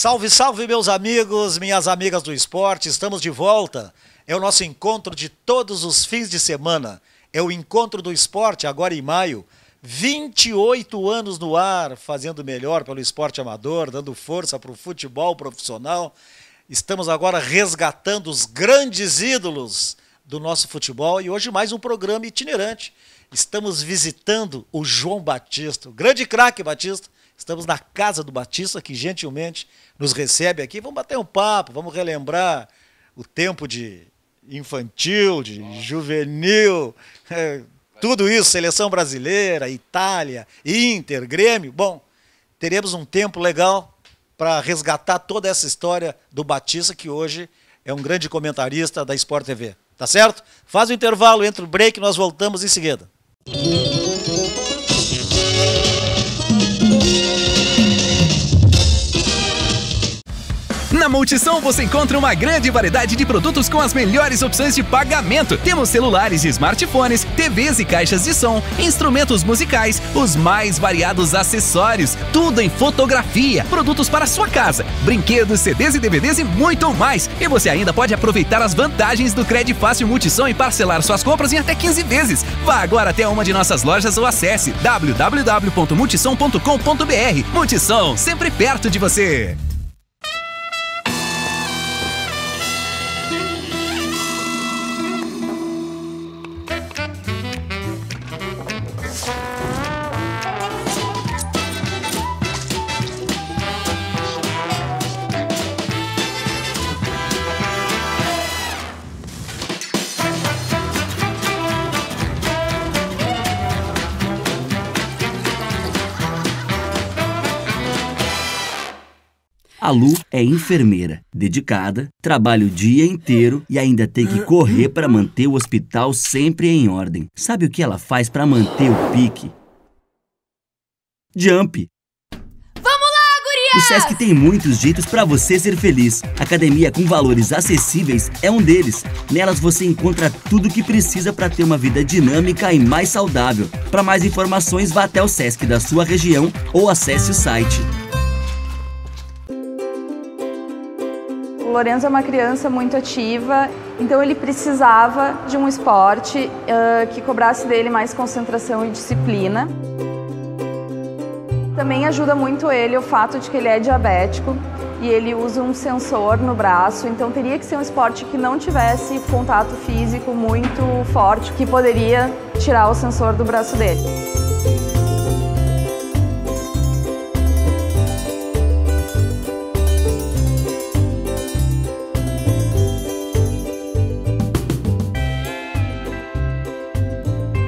Salve, salve, meus amigos, minhas amigas do esporte, estamos de volta. É o nosso encontro de todos os fins de semana. É o encontro do esporte, agora em maio. 28 anos no ar, fazendo melhor pelo esporte amador, dando força para o futebol profissional. Estamos agora resgatando os grandes ídolos do nosso futebol e hoje mais um programa itinerante. Estamos visitando o João Batista, o grande craque Batista. Estamos na casa do Batista, que gentilmente nos recebe aqui. Vamos bater um papo, vamos relembrar o tempo de infantil, de juvenil, tudo isso, seleção brasileira, Itália, Inter, Grêmio. Bom, teremos um tempo legal para resgatar toda essa história do Batista, que hoje é um grande comentarista da Sport TV. Tá certo? Faz o intervalo entre o break e nós voltamos em seguida. Na Multissom você encontra uma grande variedade de produtos com as melhores opções de pagamento. Temos celulares e smartphones, TVs e caixas de som, instrumentos musicais, os mais variados acessórios, tudo em fotografia, produtos para sua casa, brinquedos, CDs e DVDs e muito mais. E você ainda pode aproveitar as vantagens do Crédito Fácil Multissom e parcelar suas compras em até 15 vezes. Vá agora até uma de nossas lojas ou acesse www.multissom.com.br. Multissom, sempre perto de você. A Lu é enfermeira, dedicada, trabalha o dia inteiro e ainda tem que correr para manter o hospital sempre em ordem. Sabe o que ela faz para manter o pique? Jump! Vamos lá, gurias! O Sesc tem muitos jeitos para você ser feliz. Academia com valores acessíveis é um deles. Nelas você encontra tudo o que precisa para ter uma vida dinâmica e mais saudável. Para mais informações, vá até o Sesc da sua região ou acesse o site. O Lorenzo é uma criança muito ativa, então ele precisava de um esporte que cobrasse dele mais concentração e disciplina. Também ajuda muito ele o fato de que ele é diabético e ele usa um sensor no braço, então teria que ser um esporte que não tivesse contato físico muito forte, que poderia tirar o sensor do braço dele.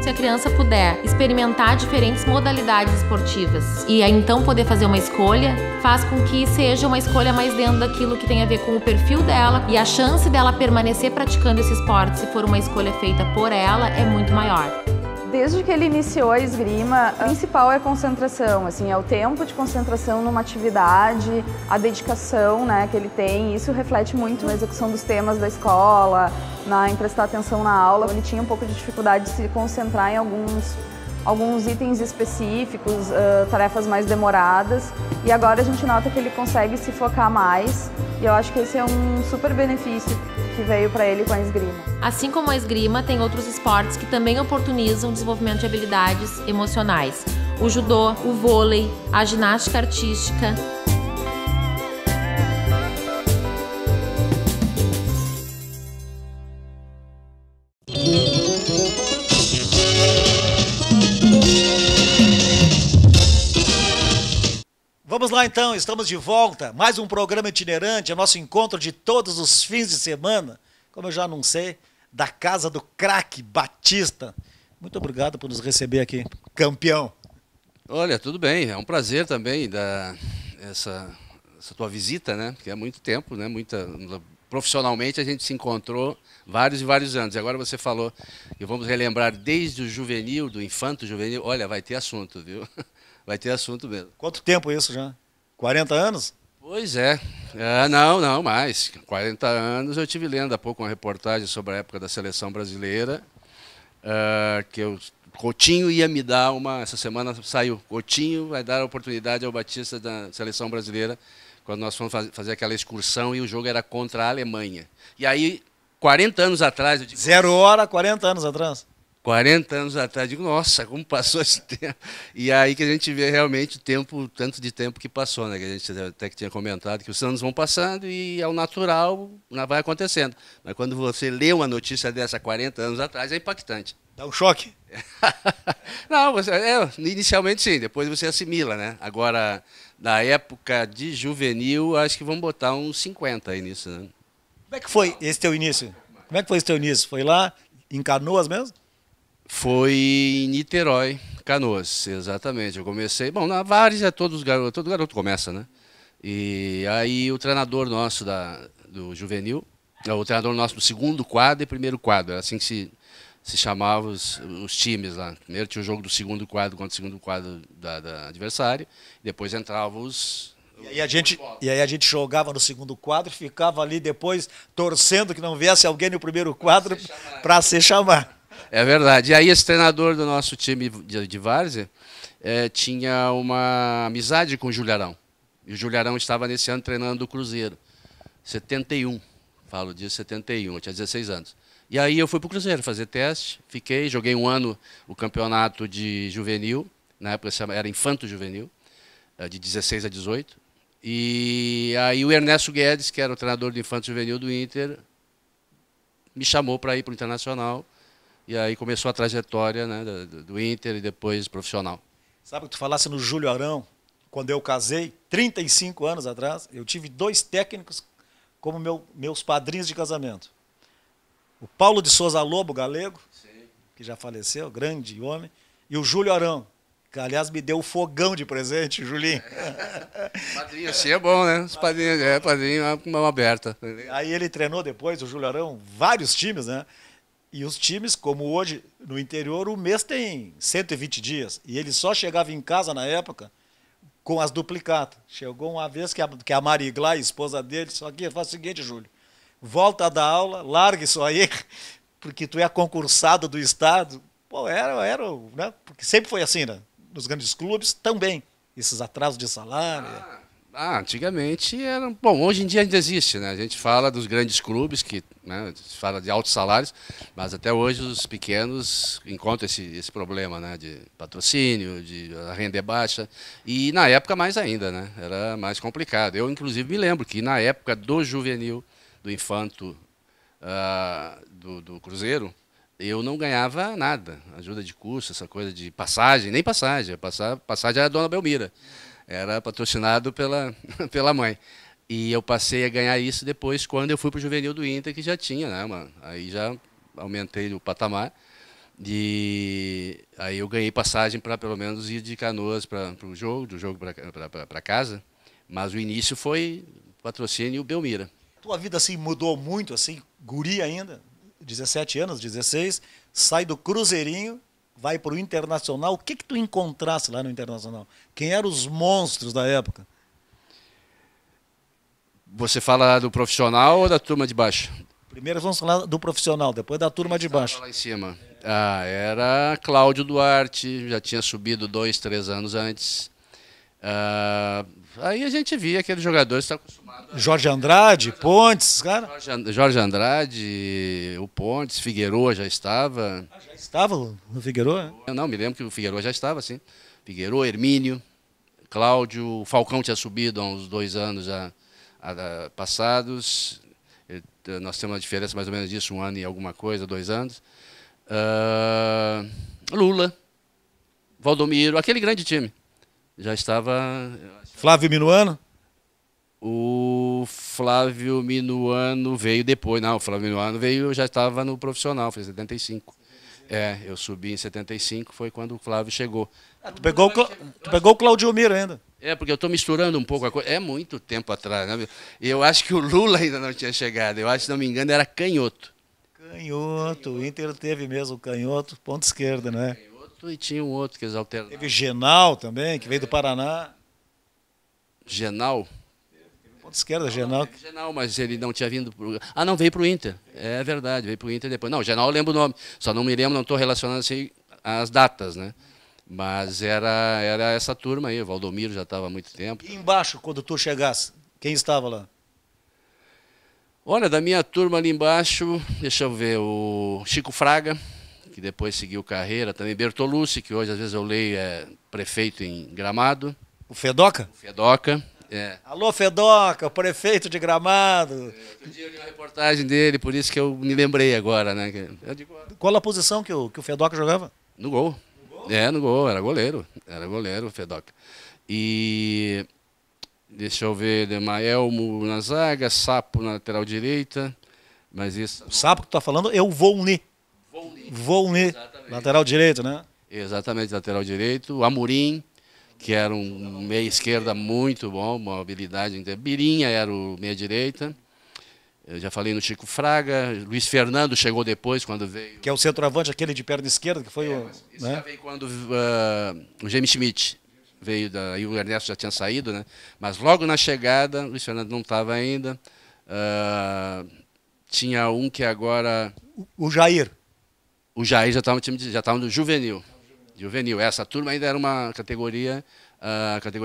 Se a criança puder experimentar diferentes modalidades esportivas e aí então poder fazer uma escolha, faz com que seja uma escolha mais dentro daquilo que tem a ver com o perfil dela, e a chance dela permanecer praticando esse esporte, se for uma escolha feita por ela, é muito maior. Desde que ele iniciou a esgrima, o principal é a concentração, assim, é o tempo de concentração numa atividade, a dedicação, né, que ele tem. Isso reflete muito na execução dos temas da escola, em prestar atenção na aula. Ele tinha um pouco de dificuldade de se concentrar em alguns itens específicos, tarefas mais demoradas, e agora a gente nota que ele consegue se focar mais, e eu acho que esse é um super benefício que veio para ele com a esgrima. Assim como a esgrima, tem outros esportes que também oportunizam o desenvolvimento de habilidades emocionais. O judô, o vôlei, a ginástica artística. Vamos lá então, estamos de volta, mais um programa itinerante, é nosso encontro de todos os fins de semana, como eu já anunciei, da casa do craque Batista. Muito obrigado por nos receber aqui, campeão. Olha, tudo bem, é um prazer também essa tua visita, né? Que é muito tempo, né? Profissionalmente a gente se encontrou vários e vários anos. E agora você falou que vamos relembrar desde o juvenil, do infanto juvenil. Olha, vai ter assunto, viu? Vai ter assunto mesmo. Quanto tempo isso já? 40 anos? Pois é. Não, mais. 40 anos eu tive lendo há pouco uma reportagem sobre a época da seleção brasileira, que o Coutinho ia me dar essa semana saiu, Coutinho vai dar a oportunidade ao Batista da seleção brasileira quando nós fomos fazer aquela excursão e o jogo era contra a Alemanha. E aí, 40 anos atrás... Eu digo, 0 hora, 40 anos atrás. 40 anos atrás, digo, nossa, como passou esse tempo. E aí que a gente vê realmente o tempo, tanto de tempo que passou, né? Que a gente até que tinha comentado, que os anos vão passando e ao natural vai acontecendo. Mas quando você lê uma notícia dessa 40 anos atrás, é impactante. Dá um choque? Não, inicialmente sim, depois você assimila, né? Agora, na época de juvenil, acho que vamos botar uns 50 aí nisso, né? Como é que foi esse teu início? Como é que foi esse teu início? Foi lá em Canoas mesmo? Foi em Niterói, Canoas, exatamente. Eu comecei, bom, na várzea todo garoto começa, né? E aí o treinador nosso do juvenil, o treinador nosso do segundo quadro e primeiro quadro, era assim que se chamavam os times lá. Primeiro tinha o jogo do segundo quadro contra o segundo quadro da adversário, depois entravam os... E aí a gente jogava no segundo quadro e ficava ali depois torcendo que não viesse alguém no primeiro quadro para se chamar. É verdade. E aí esse treinador do nosso time de várzea tinha uma amizade com o Juliarão. E o Juliarão estava nesse ano treinando o Cruzeiro. 71, falo disso, 71, eu tinha 16 anos. E aí eu fui para o Cruzeiro fazer teste, joguei um ano o campeonato de juvenil, na época era infanto juvenil, de 16 a 18. E aí o Ernesto Guedes, que era o treinador do infanto juvenil do Inter, me chamou para ir para o Internacional. E aí começou a trajetória, né, do Inter e depois profissional. Sabe que tu falasse no Júlio Arão, quando eu casei, 35 anos atrás, eu tive 2 técnicos como meus padrinhos de casamento. O Paulo de Souza Lobo, galego, que já faleceu, grande homem, e o Júlio Arão, que aliás me deu o fogão de presente, Julinho. Padrinho assim é bom, né? Os padrinhos, padrinho, mão aberta. Aí ele treinou depois, o Júlio Arão, vários times, né? E os times, como hoje, no interior, o mês tem 120 dias. E ele só chegava em casa, na época, com as duplicatas. Chegou uma vez que a Mariglá, esposa dele, disse, aqui, faz o seguinte, Júlio, volta da aula, larga isso aí, porque tu é concursado do Estado. Pô, né? Porque sempre foi assim, né? Nos grandes clubes também, esses atrasos de salário. Antigamente era... Bom, hoje em dia ainda existe, né? A gente fala dos grandes clubes, que, né, se fala de altos salários, mas até hoje os pequenos encontram esse problema, né? De patrocínio, a renda é baixa. E na época mais ainda, né? Era mais complicado. Eu, inclusive, me lembro que na época do juvenil, do infanto, do Cruzeiro, eu não ganhava nada. Ajuda de curso, essa coisa de passagem, nem passagem. Passagem era a dona Belmira. Era patrocinado pela mãe. E eu passei a ganhar isso depois, quando eu fui para o juvenil do Inter, que já tinha, né, mano? Aí já aumentei o patamar. E aí eu ganhei passagem para pelo menos ir de Canoas para o jogo, do jogo para casa. Mas o início foi patrocínio Belmira. Tua vida assim mudou muito, assim, guri ainda, 17 anos, 16, sai do Cruzeirinho, vai para o Internacional. O que tu encontrasse lá no Internacional? Quem eram os monstros da época? Você fala do profissional ou da turma de baixo? Primeiro vamos falar do profissional, depois da turma de baixo. Lá em cima. Era Cláudio Duarte, já tinha subido 2, 3 anos antes. Aí a gente via aqueles jogadores que estão acostumados. Jorge Andrade, Pontes, cara. Jorge Andrade, o Pontes, Figueroa já estava. Já estava no Figueroa? Né? Eu não, me lembro que o Figueroa já estava, sim. Figueroa, Hermínio, Cláudio, Falcão tinha subido há uns 2 anos já passados. Nós temos uma diferença mais ou menos disso, 1 ano e alguma coisa, 2 anos. Lula, Valdomiro, aquele grande time. Já estava... Flávio Minuano? O Flávio Minuano veio depois. Não, o Flávio Minuano veio, eu já estava no profissional, foi em 75. Eu subi em 75, foi quando o Flávio chegou. Tu pegou o Claudio Miro ainda. Porque eu estou misturando um pouco a coisa. É muito tempo atrás, né? Eu acho que o Lula ainda não tinha chegado. Eu acho, se não me engano, era Canhoto. Canhoto, o Inter teve mesmo o Canhoto, ponta esquerda, né? Canhoto e tinha um outro que eles alternaram. Teve Genal também, que veio do Paraná. Genal? Ponta esquerda, Genal. Genal, mas ele não tinha vindo pro... não, veio para o Inter. É verdade, veio para o Inter depois. Não, Genal eu lembro o nome. Só não me lembro, não estou relacionando assim as datas, né? Mas era essa turma aí, o Valdomiro já estava há muito tempo. E embaixo, quando tu chegasse, Quem estava lá? Olha, da minha turma ali embaixo, deixa eu ver, o Chico Fraga, que depois seguiu carreira, também Bertolucci, que hoje às vezes eu leio é prefeito em Gramado. O Fedoca? O Fedoca, é. Alô, Fedoca, o prefeito de Gramado. Outro dia eu li uma reportagem dele, por isso que eu me lembrei agora, né? Eu digo, qual a posição que o Fedoca jogava? no gol. No gol, era goleiro o Fedoca. E deixa eu ver, Elmo na zaga, Sapo na lateral direita, mas isso... O Sapo que tu tá falando é o Volney. Volney, lateral direito, né? Exatamente, lateral direito. O Amorim, que era um meia esquerda muito bom, uma habilidade. Birinha era o meia direita. Eu já falei no Chico Fraga. Luiz Fernando chegou depois, quando veio... Que é o centroavante, aquele de perna esquerda, que foi o... Isso né? já veio quando o James Schmidt veio, aí o Ernesto já tinha saído, né? Mas logo na chegada, o Luiz Fernando não estava ainda. Tinha um que agora... O Jair. O Jair já estava no time, já estava no juvenil. Juvenil. Essa turma ainda era uma categoria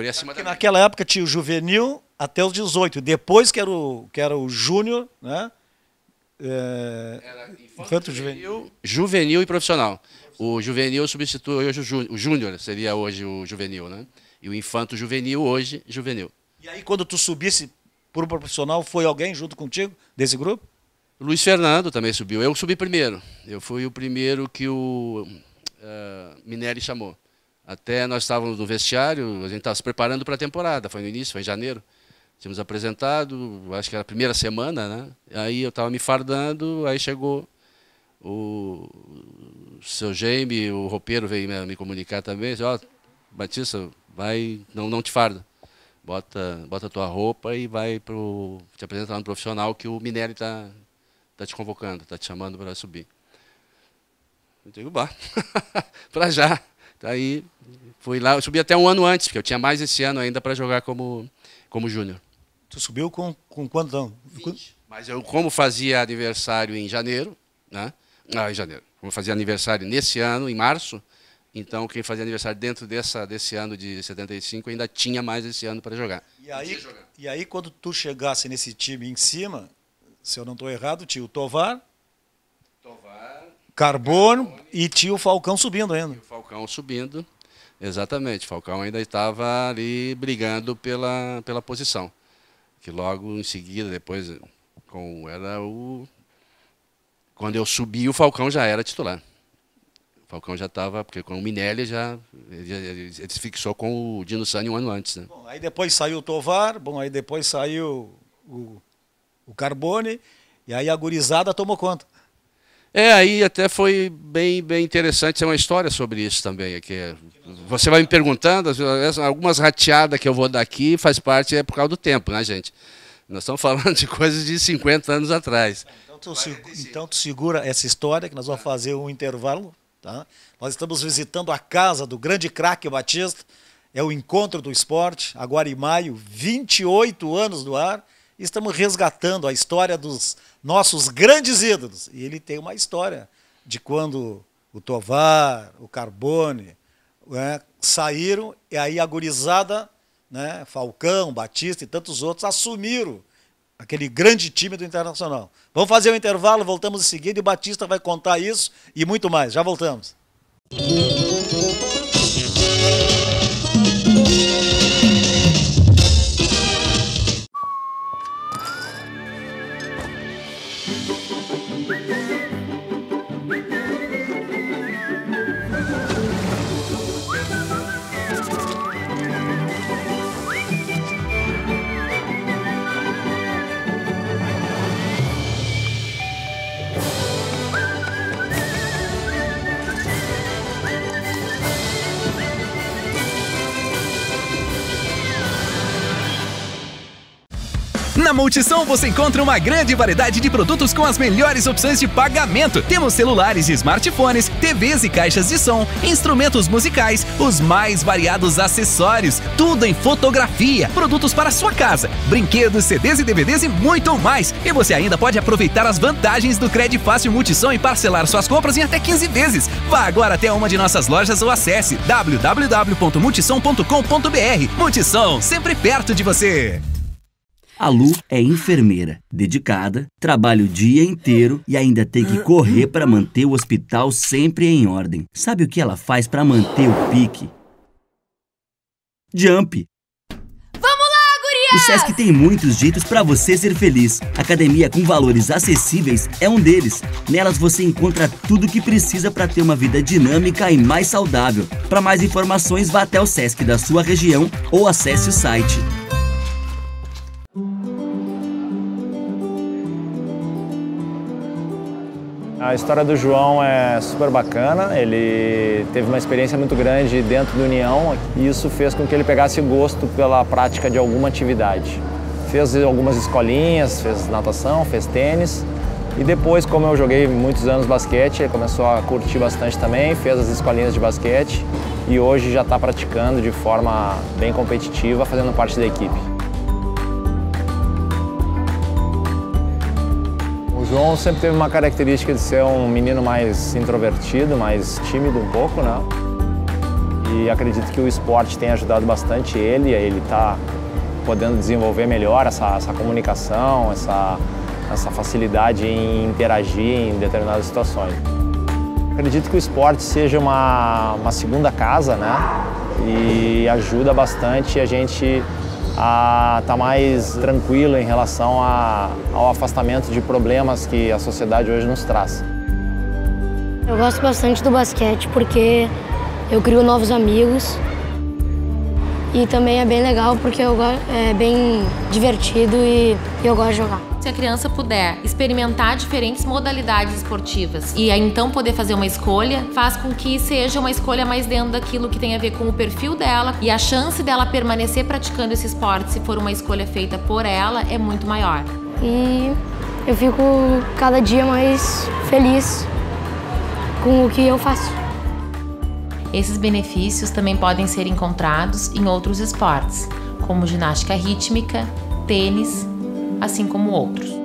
acima da... Naquela época tinha o juvenil até os 18. Depois que era o júnior, né? Era infanto, juvenil e profissional. O juvenil substitui hoje o júnior, seria hoje o juvenil, né? E o infanto juvenil hoje, juvenil. E aí quando tu subisse para o profissional, foi alguém junto contigo desse grupo? O Luiz Fernando também subiu. Eu subi primeiro. Eu fui o primeiro que o Minelli chamou. Até nós estávamos no vestiário, a gente estava se preparando para a temporada. Foi no início, foi em janeiro. Tínhamos apresentado, acho que era a primeira semana, né? Aí eu estava me fardando, aí chegou o seu Jaime, o roupeiro veio me comunicar também. Disse, Batista, vai, não te farda. Bota a tua roupa e vai te apresentar no profissional que o Minelli está te convocando, está te chamando para subir. Eu digo, para já. Aí fui lá, eu subi até um ano antes, porque eu tinha mais esse ano ainda para jogar como júnior. Tu subiu com quanto ano? 20. Mas eu, como fazia aniversário em janeiro, né? Em janeiro. Como fazia aniversário nesse ano, em março, então quem fazia aniversário dentro desse ano de 75 ainda tinha mais esse ano para jogar. E aí quando tu chegasse nesse time em cima, se eu não estou errado, tinha o Tovar, Carbono e tinha o Falcão subindo ainda. O Falcão subindo, exatamente. O Falcão ainda estava ali brigando pela posição. Que logo em seguida, depois, quando eu subi, o Falcão já era titular. O Falcão já estava, porque com o Minelli ele se fixou com o Dino Sani um ano antes. Né? Bom, aí depois saiu o Tovar, aí depois saiu o Carbone, e aí a gurizada tomou conta. Aí até foi bem interessante, é uma história sobre isso também. Aqui. Você vai me perguntando, algumas rateadas que eu vou dar aqui faz parte, por causa do tempo, né, gente? Nós estamos falando de coisas de 50 anos atrás. Então tu segura essa história, que nós vamos fazer um intervalo. Tá? Nós estamos visitando a casa do grande craque Batista, é o Encontro do Esporte, agora em maio, 28 anos no ar. Estamos resgatando a história dos nossos grandes ídolos. E ele tem uma história de quando o Tovar, o Carbone, saíram, e aí a gurizada, né, Falcão, Batista e tantos outros, assumiram aquele grande time do Internacional. Vamos fazer um intervalo, voltamos em seguida e o Batista vai contar isso e muito mais. Já voltamos. Na Multissom você encontra uma grande variedade de produtos com as melhores opções de pagamento. Temos celulares e smartphones, TVs e caixas de som, instrumentos musicais, os mais variados acessórios, tudo em fotografia, produtos para sua casa, brinquedos, CDs e DVDs e muito mais. E você ainda pode aproveitar as vantagens do Crédito Fácil Multissom e parcelar suas compras em até 15 vezes. Vá agora até uma de nossas lojas ou acesse www.multissom.com.br. Multissom, sempre perto de você. A Lu é enfermeira, dedicada, trabalha o dia inteiro e ainda tem que correr para manter o hospital sempre em ordem. Sabe o que ela faz para manter o pique? Jump! O Sesc tem muitos jeitos para você ser feliz. Academia com valores acessíveis é um deles. Nelas você encontra tudo o que precisa para ter uma vida dinâmica e mais saudável. Para mais informações, vá até o Sesc da sua região ou acesse o site. A história do João é super bacana, ele teve uma experiência muito grande dentro do União e isso fez com que ele pegasse gosto pela prática de alguma atividade. Fez algumas escolinhas, fez natação, fez tênis e depois, como eu joguei muitos anos basquete, ele começou a curtir bastante também, fez as escolinhas de basquete e hoje já está praticando de forma bem competitiva, fazendo parte da equipe. O João sempre teve uma característica de ser um menino mais introvertido, mais tímido um pouco, né? E acredito que o esporte tem ajudado bastante ele, a ele tá podendo desenvolver melhor essa comunicação, essa facilidade em interagir em determinadas situações. Acredito que o esporte seja uma segunda casa, né? E ajuda bastante a gente a estar mais tranquilo em relação ao afastamento de problemas que a sociedade hoje nos traz. Eu gosto bastante do basquete porque eu crio novos amigos e também é bem legal porque é bem divertido e eu gosto de jogar. Se a criança puder experimentar diferentes modalidades esportivas e aí então poder fazer uma escolha, faz com que seja uma escolha mais dentro daquilo que tem a ver com o perfil dela e a chance dela permanecer praticando esse esporte, se for uma escolha feita por ela, é muito maior. E eu fico cada dia mais feliz com o que eu faço. Esses benefícios também podem ser encontrados em outros esportes, como ginástica rítmica, tênis, assim como outros.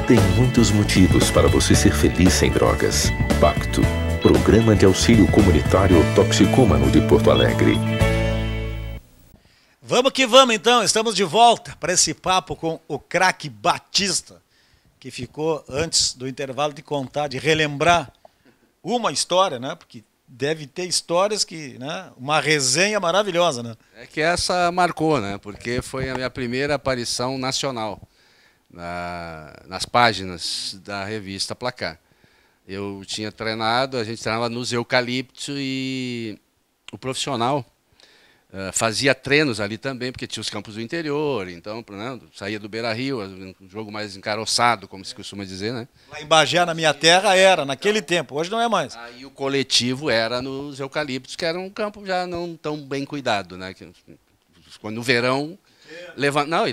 Tem muitos motivos para você ser feliz sem drogas. Pacto, Programa de Auxílio Comunitário Toxicômano de Porto Alegre. Vamos que vamos então, estamos de volta para esse papo com o craque Batista, que ficou antes do intervalo de contar, de relembrar uma história, né? Porque deve ter histórias que, né? Uma resenha maravilhosa, né? É que essa marcou, né? Porque foi a minha primeira aparição nacional nas páginas da revista Placar. Eu tinha treinado, a gente treinava nos Eucaliptos e o profissional fazia treinos ali também, porque tinha os campos do interior, então, né, saía do Beira-Rio, um jogo mais encaroçado, como se costuma dizer, né? Lá em Bagé, na minha terra, era, naquele tempo, hoje não é mais. Aí o coletivo era nos Eucaliptos, que era um campo já não tão bem cuidado, né? Quando no verão,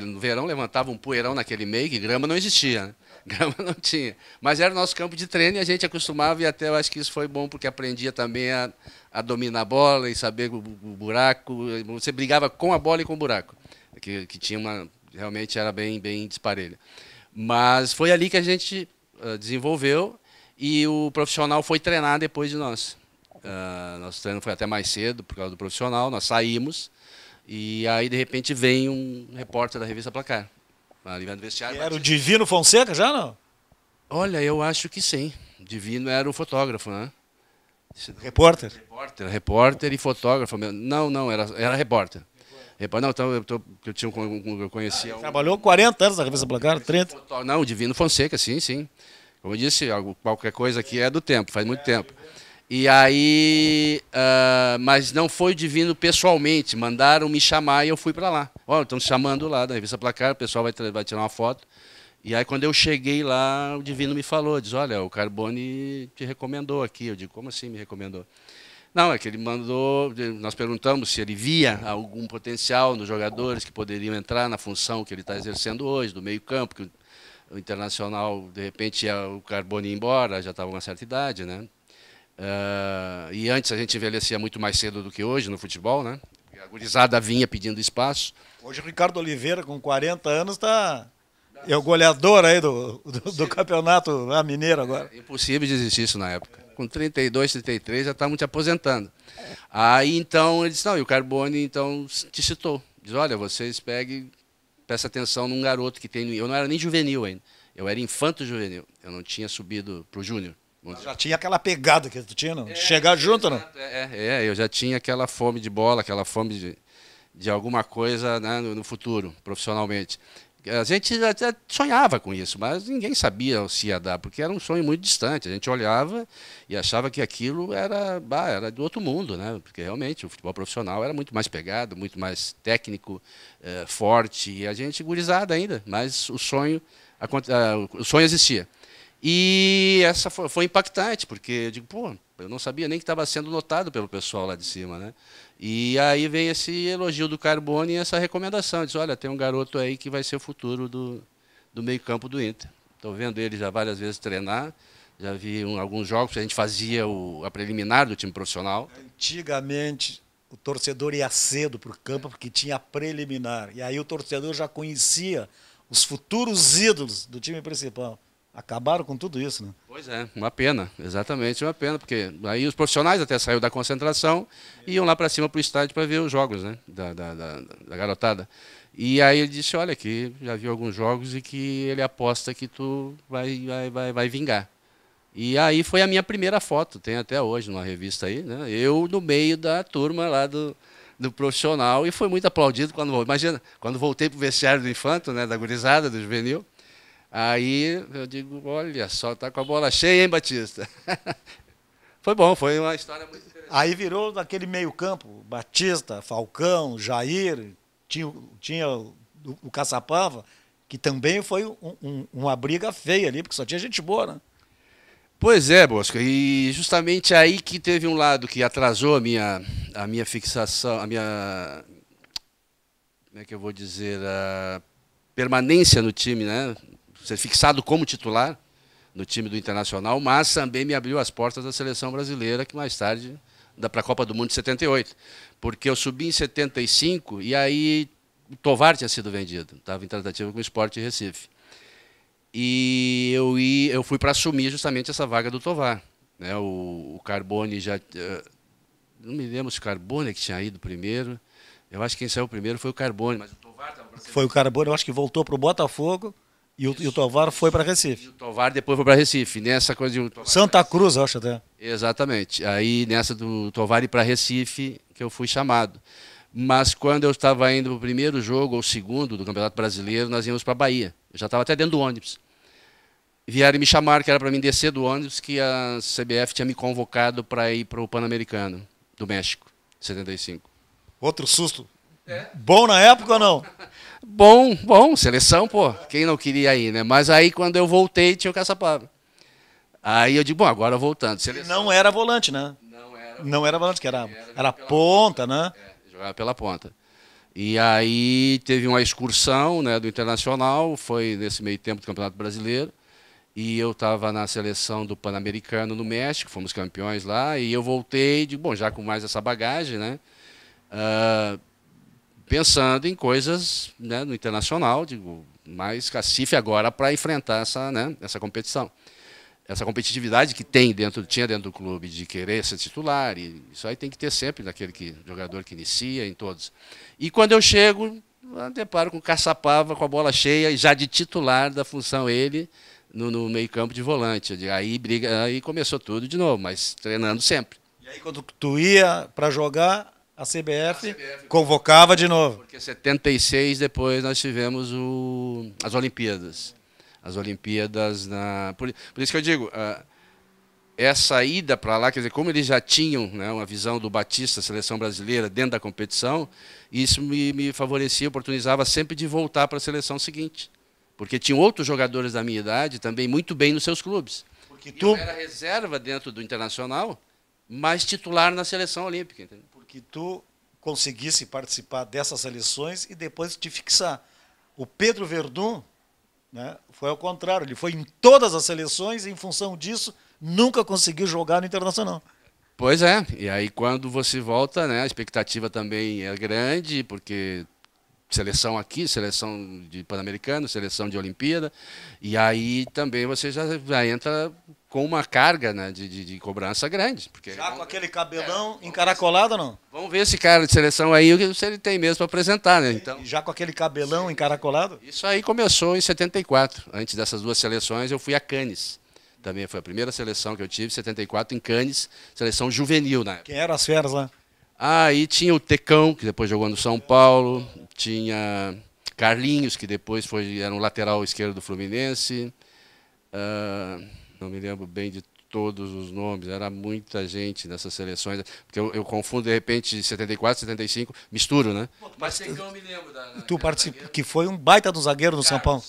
no verão levantava um poeirão naquele meio, que grama não existia, né? Grama não tinha. Mas era o nosso campo de treino e a gente acostumava, e até eu acho que isso foi bom, porque aprendia também a dominar a bola e saber o buraco. Você brigava com a bola e com o buraco, que tinha realmente era bem disparelho. Mas foi ali que a gente desenvolveu e o profissional foi treinar depois de nós. Nosso treino foi até mais cedo por causa do profissional, nós saímos e aí de repente vem um repórter da revista Placar. Ali no vestiário. Era o Divino Fonseca já, não? Olha, eu acho que sim. Divino era o fotógrafo, né? Repórter? Repórter e fotógrafo. Não, era repórter. Não, então eu conhecia... Trabalhou 40 anos na revista Placar, 30? Não, o Divino Fonseca, sim. Como eu disse, qualquer coisa aqui é do tempo, faz muito tempo. E aí, mas não foi o Divino pessoalmente, mandaram me chamar e eu fui para lá. Estão chamando lá da revista Placar, o pessoal vai tirar uma foto. E aí quando eu cheguei lá, o Divino me falou, diz, olha, o Carbone te recomendou aqui. Eu digo, como assim me recomendou? Não, é que ele mandou, nós perguntamos se ele via algum potencial nos jogadores que poderiam entrar na função que ele está exercendo hoje, do meio campo, que o Internacional, de repente, ia o Carbone ir embora, já estava com uma certa idade, né? E antes a gente envelhecia muito mais cedo do que hoje no futebol, né? A gurizada vinha pedindo espaço. Hoje o Ricardo Oliveira, com 40 anos, é o goleador aí do campeonato mineiro agora. É impossível de existir isso na época. Com 32, 33 já estavam te aposentando. Aí então ele disse, não, e o Carbone então te citou. Diz, olha, vocês presta atenção num garoto que tem... Eu não era nem juvenil ainda, eu era infanto juvenil. Eu não tinha subido para o júnior. Já tinha aquela pegada que tu tinha, não? Chegar junto, não? Eu já tinha aquela fome de bola, aquela fome de alguma coisa, né, no futuro, profissionalmente. A gente até sonhava com isso, mas ninguém sabia se ia dar, porque era um sonho muito distante. A gente olhava e achava que aquilo era do outro mundo, né? Porque realmente o futebol profissional era muito mais pegado, muito mais técnico, forte, e a gente gurizada ainda, mas o sonho existia. E essa foi impactante, porque eu digo, pô, eu não sabia nem que estava sendo notado pelo pessoal lá de cima, né? E aí vem esse elogio do Carbone e essa recomendação. Diz, olha, tem um garoto aí que vai ser o futuro do meio-campo do Inter. Estou vendo ele já várias vezes treinar, já vi alguns jogos, a gente fazia a preliminar do time profissional. Antigamente, o torcedor ia cedo para o campo porque tinha a preliminar. E aí o torcedor já conhecia os futuros ídolos do time principal. Acabaram com tudo isso, né? Pois é, uma pena, exatamente uma pena, porque aí os profissionais até saíram da concentração e iam lá para cima para o estádio para ver os jogos, né, da garotada. E aí ele disse, olha, que já viu alguns jogos e que ele aposta que tu vai vingar. E aí foi a minha primeira foto, tem até hoje numa revista aí, né, eu no meio da turma lá do profissional, e foi muito aplaudido imagina, quando voltei para o vestiário do infanto, né, da gurizada, do juvenil. Aí eu digo, olha só, tá com a bola cheia, hein, Batista? Foi bom, foi uma história muito interessante. Aí virou daquele meio campo, Batista, Falcão, Jair, tinha o Caçapava, que também foi uma briga feia ali, porque só tinha gente boa, né? Pois é, Bosco, e justamente aí que teve um lado que atrasou a minha fixação, como é que eu vou dizer, a permanência no time, né? Ser fixado como titular no time do Internacional, mas também me abriu as portas da seleção brasileira, que mais tarde dá para a Copa do Mundo de 78. Porque eu subi em 75 e aí o Tovar tinha sido vendido, estava em tratativa com o Sport Recife. E eu fui para assumir justamente essa vaga do Tovar, né? O Carbone já... Não me lembro se o Carbone que tinha ido primeiro. Eu acho que quem saiu primeiro foi o Carbone, mas o Tovar estava para ser... Foi o Carbone, eu acho que voltou para o Botafogo. E o Tovar foi para Recife. E o Tovar depois foi para Recife. Nessa coisa de Santa Cruz, eu acho até. Exatamente. Aí nessa do Tovar ir para Recife que eu fui chamado. Mas quando eu estava indo para o primeiro jogo ou segundo do Campeonato Brasileiro, nós íamos para a Bahia. Eu já estava até dentro do ônibus. Vieram me chamar, que era para mim descer do ônibus, que a CBF tinha me convocado para ir para o Pan-Americano do México, 75. Outro susto. Bom na época ou não? Bom, seleção, pô, quem não queria ir, né? Mas aí quando eu voltei tinha o Caçapava. Aí eu digo, bom, agora voltando. Seleção. Não era volante, né? Não era volante, que era ponta, né? Jogava pela ponta. E aí teve uma excursão, né, do Internacional, foi nesse meio tempo do Campeonato Brasileiro, e eu estava na seleção do Pan-Americano no México, fomos campeões lá, e eu voltei, digo, bom, já com mais essa bagagem, né? Pensando em coisas, né, no Internacional, digo, mais cacife agora para enfrentar essa competição. Essa competitividade que tinha dentro do clube, de querer ser titular, e isso aí tem que ter sempre naquele jogador que inicia, em todos. E quando eu chego, eu deparo com o Caçapava com a bola cheia, e já de titular da função ele, no meio-campo de volante. Aí começou tudo de novo, mas treinando sempre. E aí quando tu ia para jogar, a CBF convocava de novo. Porque em 76 depois nós tivemos as Olimpíadas. As Olimpíadas por isso que eu digo, essa ida para lá, quer dizer, como eles já tinham, né, uma visão do Batista, seleção brasileira, dentro da competição, isso me favorecia, oportunizava sempre de voltar para a seleção seguinte. Porque tinham outros jogadores da minha idade também muito bem nos seus clubes. Porque eu era reserva dentro do Internacional, mas titular na seleção olímpica. Entendeu? Porque tu conseguisse participar dessas seleções e depois te fixar. O Pedro Verdun, né, foi ao contrário, ele foi em todas as seleções e, em função disso, nunca conseguiu jogar no Internacional. Pois é, e aí quando você volta, né, a expectativa também é grande, porque seleção aqui, seleção de Pan-Americano, seleção de Olimpíada, e aí também você já entra com uma carga, né, de cobrança grande. Porque já com aquele cabelão encaracolado ou não? Vamos ver esse cara de seleção aí, se ele tem mesmo para apresentar, né? Então, já com aquele cabelão encaracolado? Isso aí começou em 74. Antes dessas duas seleções, eu fui a Cannes. Também foi a primeira seleção que eu tive, 74, em Cannes, seleção juvenil, né? Quem eram as feras lá? Aí tinha o Tecão, que depois jogou no São Paulo, tinha Carlinhos, que depois era um lateral esquerdo do Fluminense, não me lembro bem de todos os nomes, era muita gente nessas seleções, porque eu confundo de repente 74, 75, misturo, né? Mas Tecão me lembro tu participou, que foi um baita do zagueiro no São Paulo.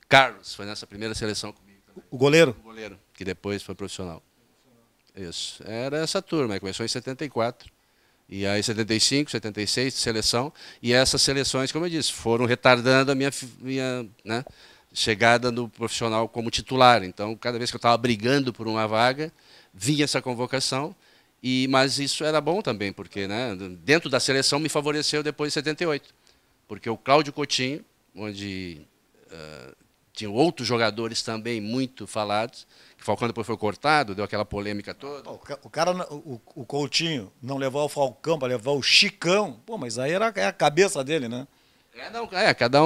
Carlos, foi nessa primeira seleção comigo. O goleiro? O goleiro, que depois foi profissional. Isso. Era essa turma, começou em 74. E aí 75, 76, seleção. E essas seleções, como eu disse, foram retardando a minha né, chegada no profissional como titular. Então, cada vez que eu estava brigando por uma vaga, vinha essa convocação. Mas isso era bom também, porque, né, dentro da seleção me favoreceu depois de 78. Porque o Cláudio Coutinho, onde tinham outros jogadores também muito falados, que o Falcão depois foi cortado, deu aquela polêmica toda. O Coutinho não levou o Falcão para levar o Chicão, pô, mas aí era a cabeça dele, né? Cada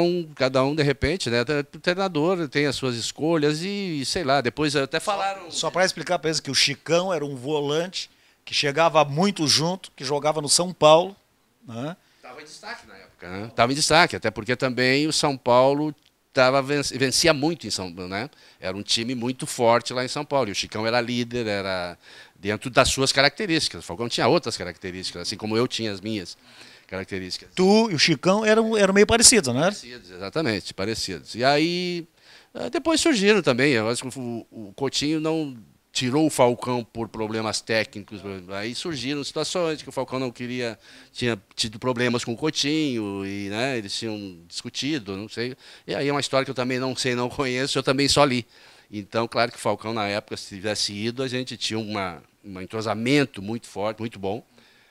um de repente, né? O treinador tem as suas escolhas e sei lá, depois até falaram. Só para explicar para eles que o Chicão era um volante que chegava muito junto, que jogava no São Paulo, né? Estava em destaque na época, né? Estava em destaque, até porque também o São Paulo vencia muito em São Paulo, né? Era um time muito forte lá em São Paulo. E o Chicão era líder, era dentro das suas características. O Falcão tinha outras características, assim como eu tinha as minhas características. Tu e o Chicão eram meio parecidos, não é? Parecidos, exatamente, parecidos. E aí, depois surgiram também. Eu acho que o Coutinho não tirou o Falcão por problemas técnicos. Aí surgiram situações que o Falcão não queria, tinha tido problemas com o Coutinho, e né, eles tinham discutido, não sei. E aí é uma história que eu também não sei, não conheço, eu também só li. Então, claro que o Falcão, na época, se tivesse ido, a gente tinha um entrosamento muito forte, muito bom,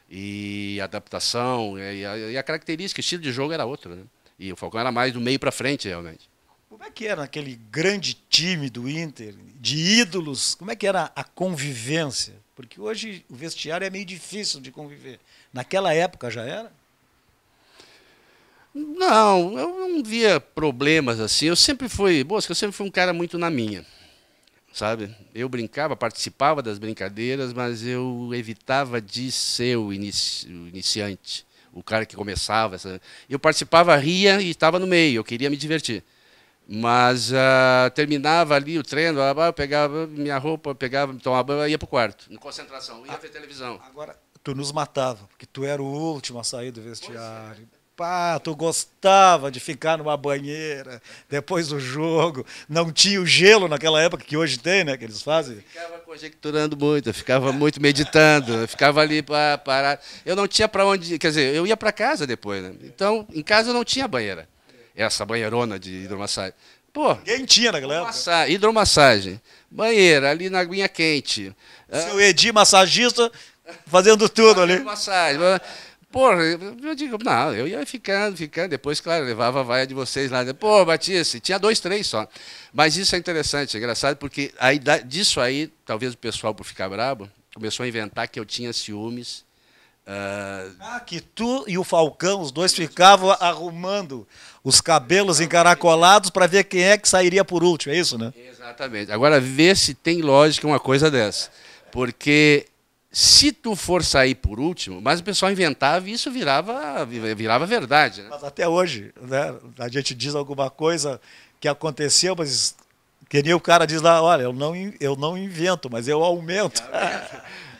e adaptação, e a característica, o estilo de jogo era outro, né? E o Falcão era mais do meio para frente, realmente. Como é que era aquele grande time do Inter, de ídolos? Como é que era a convivência? Porque hoje o vestiário é meio difícil de conviver. Naquela época já era? Não, eu não via problemas assim. Eu sempre fui um cara muito na minha, sabe? Eu brincava, participava das brincadeiras, mas eu evitava de ser o iniciante, o cara que começava. Eu participava, ria e estava no meio, eu queria me divertir. Mas terminava ali o treino, eu pegava minha roupa, tomava banho, ia para o quarto, em concentração, ia ver televisão. Agora, tu nos matava, porque tu era o último a sair do vestiário. Pá, tu gostava de ficar numa banheira depois do jogo. Não tinha o gelo naquela época que hoje tem, né, que eles fazem. Eu ficava conjecturando muito, eu ficava muito meditando, eu ficava ali para parar. Eu não tinha para onde, quer dizer, eu ia para casa depois, né? Então, em casa eu não tinha banheira. Essa banheirona de hidromassagem. Pô, ninguém tinha naquela época. Hidromassagem, banheira, ali na aguinha quente. Seu Edi, massagista, fazendo tudo ali. Massagem. Porra, eu digo, não, eu ia ficando. Depois, claro, levava a vaia de vocês lá. Pô, Batista, tinha 2, 3 só. Mas isso é interessante, é engraçado, porque disso aí, talvez o pessoal, por ficar brabo, começou a inventar que eu tinha ciúmes Que tu e o Falcão, os dois ficavam arrumando os cabelos encaracolados para ver quem é que sairia por último, é isso, né? Exatamente. Agora, vê se tem lógica uma coisa dessa. Porque se tu for sair por último, mas o pessoal inventava e isso virava verdade. Né? Mas até hoje, né, a gente diz alguma coisa que aconteceu, mas que nem o cara diz lá, olha, eu não invento, mas eu aumento.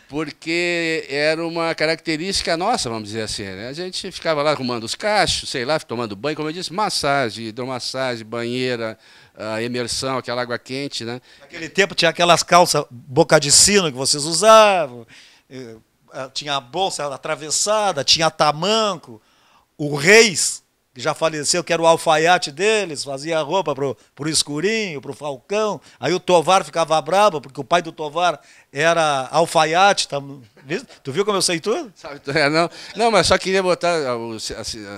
Porque era uma característica nossa, vamos dizer assim, né? A gente ficava lá arrumando os cachos, sei lá, tomando banho, como eu disse, massagem, hidromassagem, banheira, imersão, aquela água quente, né? Naquele tempo tinha aquelas calças boca de sino que vocês usavam, tinha a bolsa atravessada, tinha tamanco, o Reis, que já faleceu, que era o alfaiate deles, fazia roupa pro Escurinho, pro Falcão. Aí o Tovar ficava bravo, porque o pai do Tovar era alfaiate. Tu viu como eu sei tudo? Não, mas só queria botar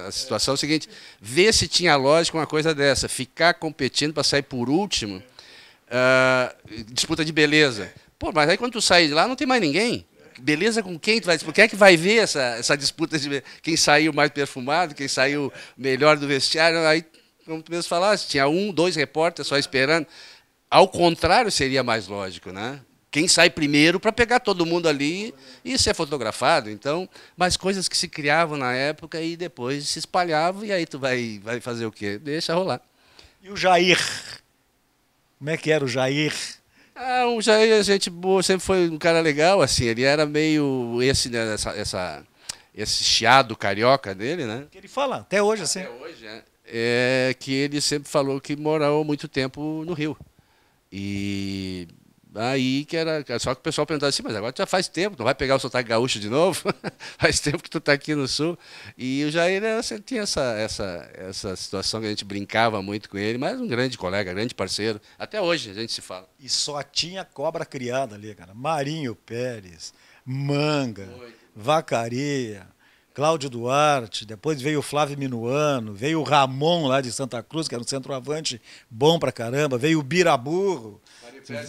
a situação seguinte, ver se tinha lógica uma coisa dessa, ficar competindo para sair por último, disputa de beleza. Pô, mas aí quando tu sai de lá não tem mais ninguém. Beleza com quem? Quem é que vai ver essa disputa de quem saiu mais perfumado, quem saiu melhor do vestiário? Aí, como tu mesmo falaste, tinha 1, 2 repórteres só esperando. Ao contrário, seria mais lógico, né? Quem sai primeiro para pegar todo mundo ali e ser fotografado. Então, mas coisas que se criavam na época e depois se espalhavam, e aí tu vai fazer o quê? Deixa rolar. E o Jair? Como é que era o Jair? O Jair, gente boa, sempre foi um cara legal, assim, ele era meio esse chiado carioca dele, né? Que ele fala, até hoje, assim. Até hoje, é que ele sempre falou que morou muito tempo no Rio. E aí que era, só que o pessoal perguntava assim, mas agora tu já faz tempo, não vai pegar o sotaque gaúcho de novo? Faz tempo que tu tá aqui no Sul. E o Jair tinha essa situação que a gente brincava muito com ele, mas um grande colega, grande parceiro. Até hoje a gente se fala. E só tinha cobra criada ali, cara. Marinho Pérez, Manga, Vacaria, Cláudio Duarte, depois veio o Flávio Minuano, veio o Ramon lá de Santa Cruz, que era um centroavante bom pra caramba, veio o Biraburro,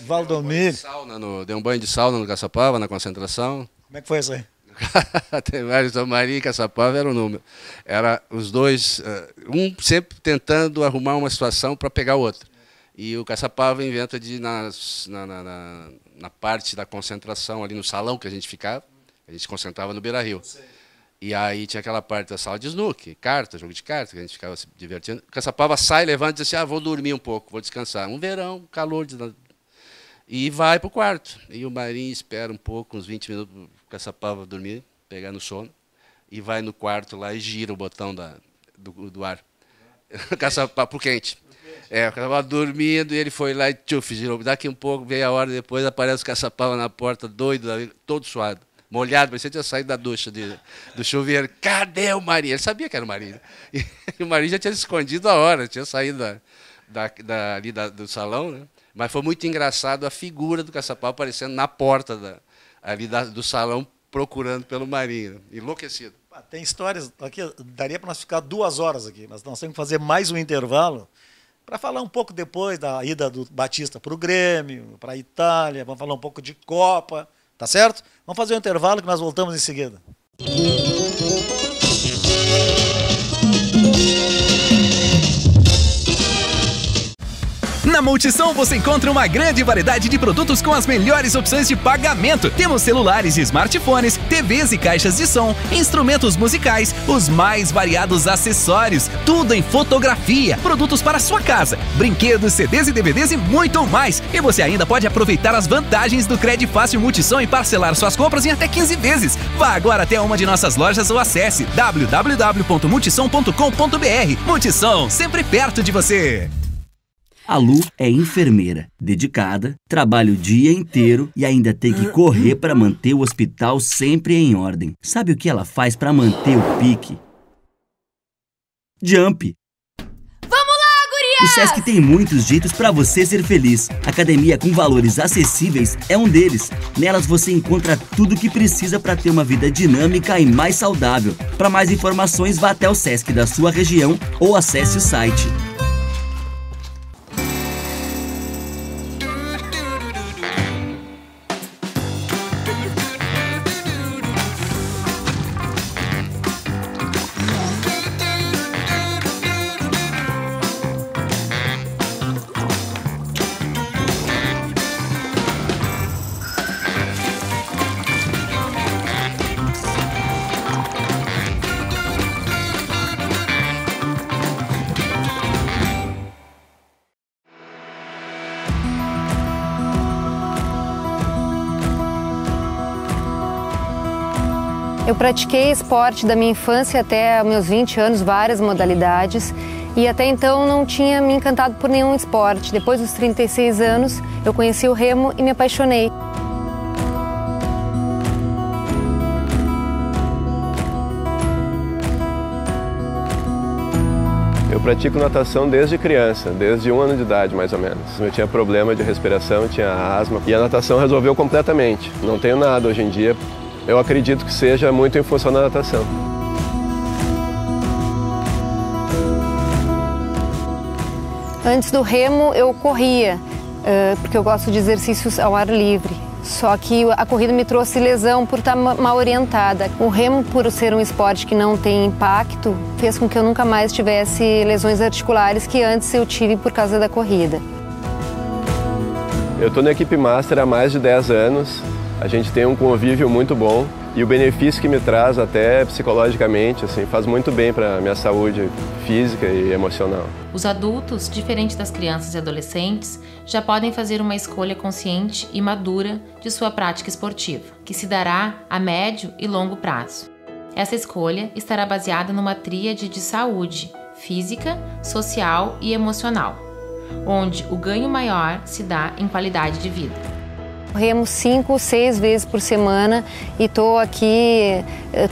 Valdomiro. Deu um banho de sauna no Caçapava, na concentração. Como é que foi isso aí? Tem vários, Maria e Caçapava era o número. Era os dois, um sempre tentando arrumar uma situação para pegar o outro. E o Caçapava inventa de, na parte da concentração, ali no salão que a gente ficava, a gente se concentrava no Beira-Rio. E aí tinha aquela parte da sala de snooker, carta, jogo de carta, que a gente ficava se divertindo. O Caçapava sai, levanta e diz assim, vou dormir um pouco, vou descansar. Um verão, calor, e vai para o quarto. E o Marinho espera um pouco, uns 20 minutos, para o Caçapava dormir, pegar no sono, e vai no quarto lá e gira o botão do ar. O Caçapava pro quente. O Caçapava dormindo, e ele foi lá e tchuf, girou. Daqui um pouco, veio a hora depois, aparece o Caçapava na porta, doido, todo suado. Molhado, parecia que tinha saído da ducha do chuveiro. Cadê o Marinho? Ele sabia que era o Marinho. E o Marinho já tinha se escondido a hora, tinha saído ali do salão, né? Mas foi muito engraçado a figura do Caçapava aparecendo na porta do salão, procurando pelo Marinho. Enlouquecido. Tem histórias aqui, daria para nós ficar 2 horas aqui, mas nós temos que fazer mais um intervalo para falar um pouco depois da ida do Batista para o Grêmio, para a Itália, vamos falar um pouco de Copa. Tá certo? Vamos fazer um intervalo que nós voltamos em seguida. Na Multissom você encontra uma grande variedade de produtos com as melhores opções de pagamento. Temos celulares e smartphones, TVs e caixas de som, instrumentos musicais, os mais variados acessórios, tudo em fotografia, produtos para sua casa, brinquedos, CDs e DVDs e muito mais. E você ainda pode aproveitar as vantagens do Crédito Fácil Multissom e parcelar suas compras em até 15 vezes. Vá agora até uma de nossas lojas ou acesse www.multissom.com.br. Multissom, sempre perto de você. A Lu é enfermeira, dedicada, trabalha o dia inteiro e ainda tem que correr para manter o hospital sempre em ordem. Sabe o que ela faz para manter o pique? Jump! Vamos lá, gurias! O Sesc tem muitos jeitos para você ser feliz. Academia com valores acessíveis é um deles. Nelas você encontra tudo o que precisa para ter uma vida dinâmica e mais saudável. Para mais informações, vá até o Sesc da sua região ou acesse o site. Eu pratiquei esporte da minha infância até meus 20 anos, várias modalidades, e até então não tinha me encantado por nenhum esporte. Depois dos 36 anos, eu conheci o remo e me apaixonei. Eu pratico natação desde criança, desde 1 ano de idade mais ou menos. Eu tinha problema de respiração, tinha asma e a natação resolveu completamente. Não tenho nada hoje em dia. Eu acredito que seja muito em função da natação. Antes do remo eu corria, porque eu gosto de exercícios ao ar livre. Só que a corrida me trouxe lesão por estar mal orientada. O remo, por ser um esporte que não tem impacto, fez com que eu nunca mais tivesse lesões articulares que antes eu tive por causa da corrida. Eu estou na equipe Master há mais de 10 anos. A gente tem um convívio muito bom e o benefício que me traz até psicologicamente assim, faz muito bem para a minha saúde física e emocional. Os adultos, diferente das crianças e adolescentes, já podem fazer uma escolha consciente e madura de sua prática esportiva, que se dará a médio e longo prazo. Essa escolha estará baseada numa tríade de saúde física, social e emocional, onde o ganho maior se dá em qualidade de vida. Remo 5 ou 6 vezes por semana e estou aqui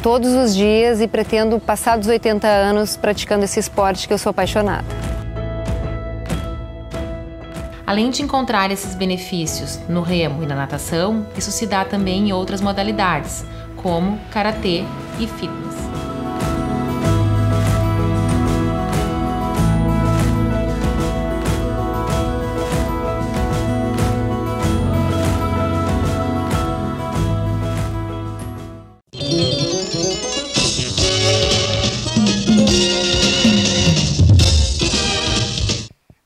todos os dias e pretendo passar dos 80 anos praticando esse esporte que eu sou apaixonada. Além de encontrar esses benefícios no remo e na natação, isso se dá também em outras modalidades, como karatê e fitness.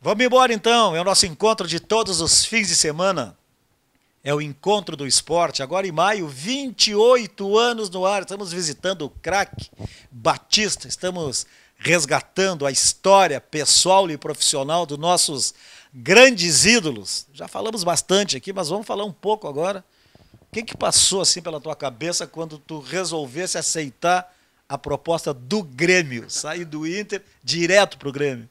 Vamos embora então, é o nosso encontro de todos os fins de semana. É o encontro do esporte, agora em maio, 28 anos no ar. Estamos visitando o craque Batista, estamos resgatando a história pessoal e profissional dos nossos grandes ídolos. Já falamos bastante aqui, mas vamos falar um pouco agora. O que passou assim pela tua cabeça quando tu resolvesse aceitar a proposta do Grêmio, sair do Inter direto para o Grêmio?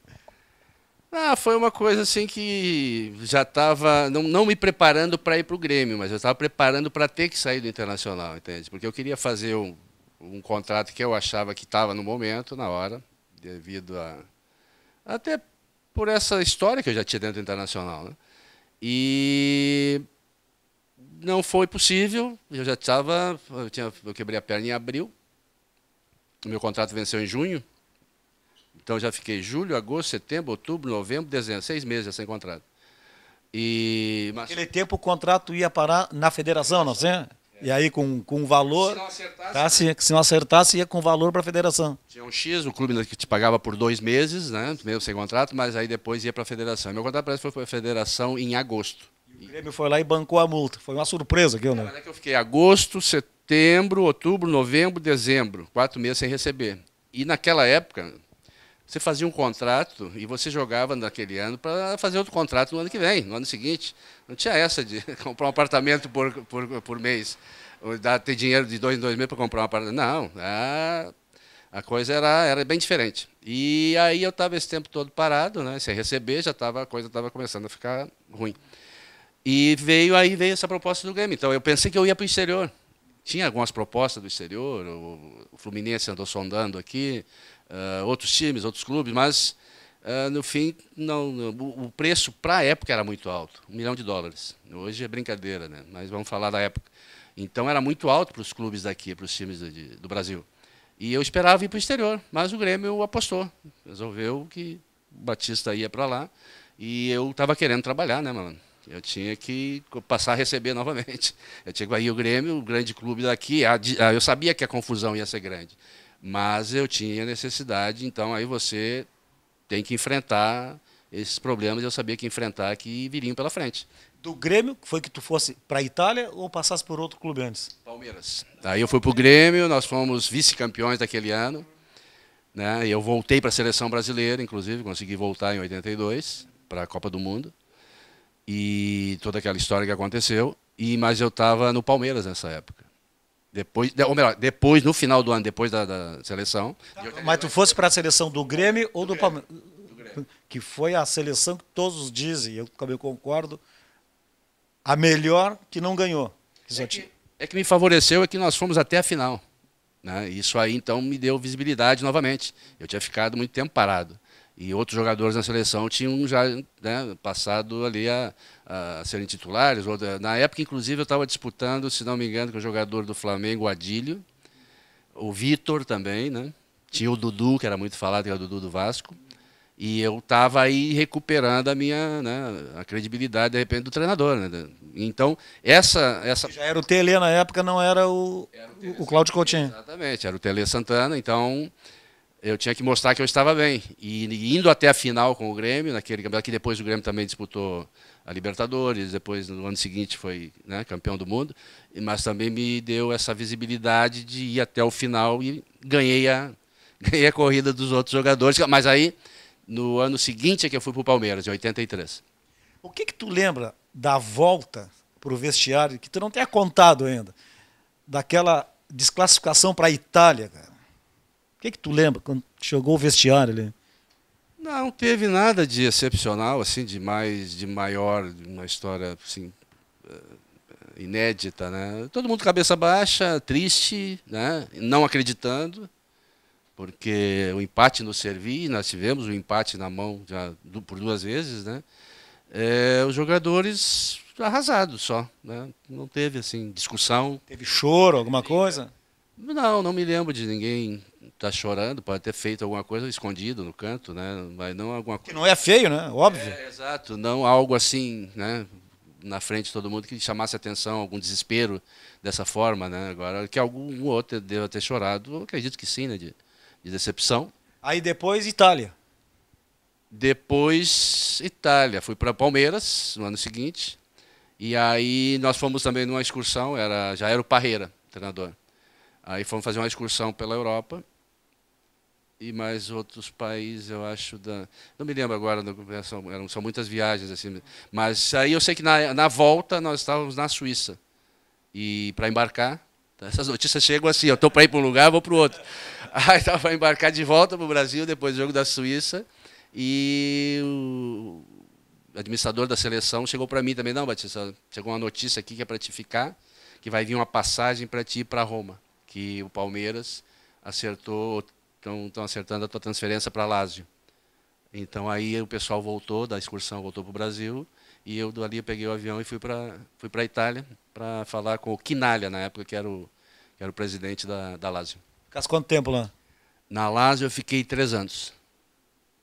Foi uma coisa assim que já estava, não me preparando para ir para o Grêmio, mas eu estava preparando para ter que sair do Internacional, entende? Porque eu queria fazer um contrato que eu achava que estava no momento, na hora, devido até por essa história que eu já tinha dentro do Internacional, né? E não foi possível, eu já estava, eu quebrei a perna em abril, o meu contrato venceu em junho. Então já fiquei julho, agosto, setembro, outubro, novembro, dezembro, 6 meses já sem contrato. Mas... Naquele tempo o contrato ia parar na federação, não sei? E aí com valor, se não acertasse ia com valor para a federação. Tinha um X, o clube que te pagava por 2 meses, né, mesmo sem contrato, mas aí depois ia para a federação. Meu contrato parece que foi para a federação em agosto. E o Grêmio foi lá e bancou a multa. Foi uma surpresa aquilo, né? Mas é que eu fiquei agosto, setembro, outubro, novembro, dezembro, 4 meses sem receber. E naquela época... Você fazia um contrato e você jogava naquele ano para fazer outro contrato no ano que vem, no ano seguinte. Não tinha essa de comprar um apartamento por mês, ou ter dinheiro de 2 em 2 meses para comprar um apartamento. Não, a coisa era bem diferente. E aí eu estava esse tempo todo parado, né, sem receber, a coisa estava começando a ficar ruim. E veio essa proposta do Grêmio. Então eu pensei que eu ia para o exterior. Tinha algumas propostas do exterior, o Fluminense andou sondando aqui, outros times, outros clubes, mas no fim o preço para a época era muito alto, $1 milhão. Hoje é brincadeira, né? Mas vamos falar da época. Então era muito alto para os clubes daqui, para os times do Brasil. E eu esperava ir para o exterior, mas o Grêmio apostou, resolveu que o Batista ia para lá e eu estava querendo trabalhar, né, mano? Eu tinha que passar a receber novamente. Eu tinha que ir o Grêmio, o grande clube daqui. Eu sabia que a confusão ia ser grande, mas eu tinha necessidade. Então aí você tem que enfrentar esses problemas. Eu sabia que enfrentar que viriam pela frente. Do Grêmio, foi que tu fosse para a Itália ou passasse por outro clube antes? Palmeiras. Aí eu fui para o Grêmio, nós fomos vice-campeões daquele ano, né? Eu voltei para a seleção brasileira, inclusive, consegui voltar em 82 para a Copa do Mundo. E toda aquela história que aconteceu, mas eu estava no Palmeiras nessa época. Ou melhor, depois, no final do ano, depois da seleção. Mas tu fosse para a seleção do Grêmio ou do Palmeiras? Que foi a seleção que todos dizem, eu também concordo, a melhor que não ganhou. É que me favoreceu é que nós fomos até a final. Né? Isso aí, então, me deu visibilidade novamente. Eu tinha ficado muito tempo parado. E outros jogadores na seleção tinham já, né, passado ali a serem titulares. Na época, inclusive, eu estava disputando, se não me engano, com o jogador do Flamengo, o Adílio, o Vitor também, né? Tinha o Dudu, que era muito falado, que era o Dudu do Vasco. E eu estava aí recuperando a minha, né, a credibilidade, de repente, do treinador. Né? Então, essa... Já era o Tele na época, não era o Cláudio Coutinho. Exatamente, era o Tele Santana, então eu tinha que mostrar que eu estava bem. E indo até a final com o Grêmio, naquele campeonato, que depois o Grêmio também disputou a Libertadores, depois no ano seguinte foi, né, campeão do mundo, mas também me deu essa visibilidade de ir até o final e ganhei a corrida dos outros jogadores, mas aí... No ano seguinte é que eu fui para o Palmeiras, em 83. O que tu lembra da volta para o vestiário, que tu não tenha contado ainda, daquela desclassificação para a Itália, cara? O que tu lembra quando chegou o vestiário ali? Não teve nada de excepcional, assim, de maior, uma história assim, inédita, né? Todo mundo cabeça baixa, triste, né? Não acreditando. Porque o empate no Servi, nós tivemos o empate na mão já por 2 vezes, né? Os jogadores arrasados só, né? Não teve assim discussão. Teve choro, alguma coisa? Não me lembro de ninguém estar chorando. Pode ter feito alguma coisa escondido no canto, né? Mas não alguma coisa. Que não é feio, né? Óbvio. Exato, não algo assim, né? Na frente de todo mundo que chamasse atenção, algum desespero dessa forma, né? Agora que algum outro deva ter chorado, eu acredito que sim, né? De decepção. Aí depois Itália. Depois Itália. Fui para Palmeiras no ano seguinte. E aí nós fomos também numa excursão, já era o Parreira, treinador. Aí fomos fazer uma excursão pela Europa. E mais outros países, eu acho. Não me lembro agora, são muitas viagens. Assim, mas aí eu sei que na volta nós estávamos na Suíça. E para embarcar. Essas notícias chegam assim, eu estou para ir para um lugar, vou para o outro. Aí estava para embarcar de volta para o Brasil, depois do jogo da Suíça, e o administrador da seleção chegou para mim também, não, Batista, chegou uma notícia aqui que é para te ficar, que vai vir uma passagem para ti ir para Roma, que o Palmeiras acertou, estão acertando a tua transferência para Lazio. Então aí o pessoal voltou, da excursão voltou para o Brasil, e eu dali eu peguei o avião e fui para a Itália para falar com o Quinalha, na época que era o presidente da Lazio. Ficasse quanto tempo lá? Na Lazio eu fiquei 3 anos.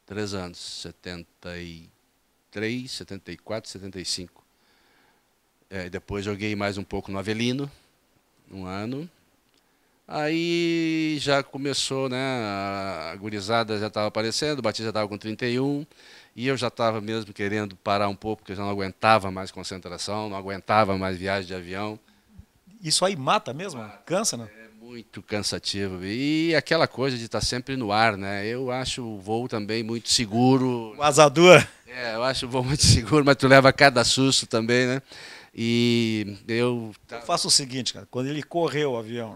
3 anos, 73, 74, 75. Depois joguei mais um pouco no Avelino, 1 ano. Aí já começou, né, a gurizada já estava aparecendo, o Batista já estava com 31, e eu já estava mesmo querendo parar um pouco, porque eu já não aguentava mais concentração, não aguentava mais viagem de avião. Isso aí mata mesmo? Cansa, né? É muito cansativo. E aquela coisa de estar sempre no ar, né? Eu acho o voo também muito seguro. O asador. Eu acho o voo muito seguro, mas tu leva cada susto também, né? E eu faço o seguinte, cara, quando ele correu o avião,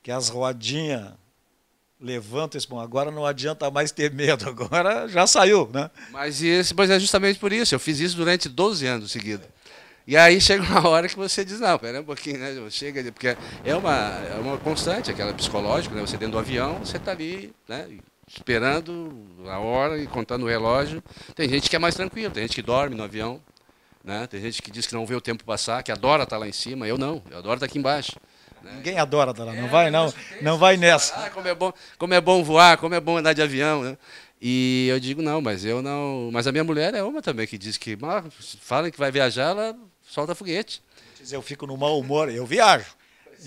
que as rodinhas levantam esse ponto. Agora não adianta mais ter medo, agora já saiu, né? Mas é justamente por isso, eu fiz isso durante 12 anos seguidos. E aí chega uma hora que você diz, não, pera um pouquinho, né? Chega, porque é uma constante, aquela psicológica, né? Você dentro do avião, você está ali, né? Esperando a hora e contando o relógio. Tem gente que é mais tranquilo, tem gente que dorme no avião, né? Tem gente que diz que não vê o tempo passar, que adora estar lá em cima. Eu não, eu adoro estar aqui embaixo. Ninguém adora estar lá, não vai nessa. Como é bom voar, como é bom andar de avião, né? E eu digo, não, mas eu não... Mas a minha mulher é uma também que diz que, falam que vai viajar, ela solta foguete. Eu fico no mau humor, eu viajo,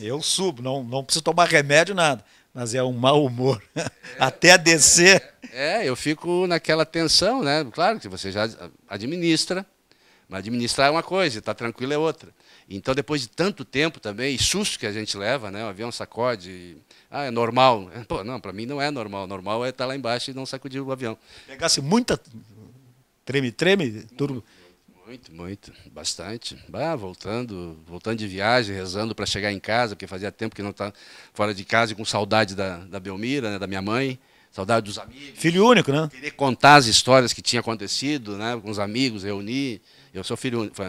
eu subo, não preciso tomar remédio, nada. Mas é um mau humor, até descer. Eu fico naquela tensão, né? Claro que você já administra, mas administrar é uma coisa, estar tranquilo é outra. Então, depois de tanto tempo também, e susto que a gente leva, né? O avião sacode, é normal. Pô, não, para mim não é normal. Normal é estar lá embaixo e não sacudir o avião. Pegasse muita treme, turbo. Muito, bastante. Voltando de viagem, rezando para chegar em casa, porque fazia tempo que não estava fora de casa e com saudade da Belmira, né, da minha mãe, saudade dos amigos. Filho único, né? Querer contar as histórias que tinham acontecido, né, com os amigos, reunir. Eu sou filho único.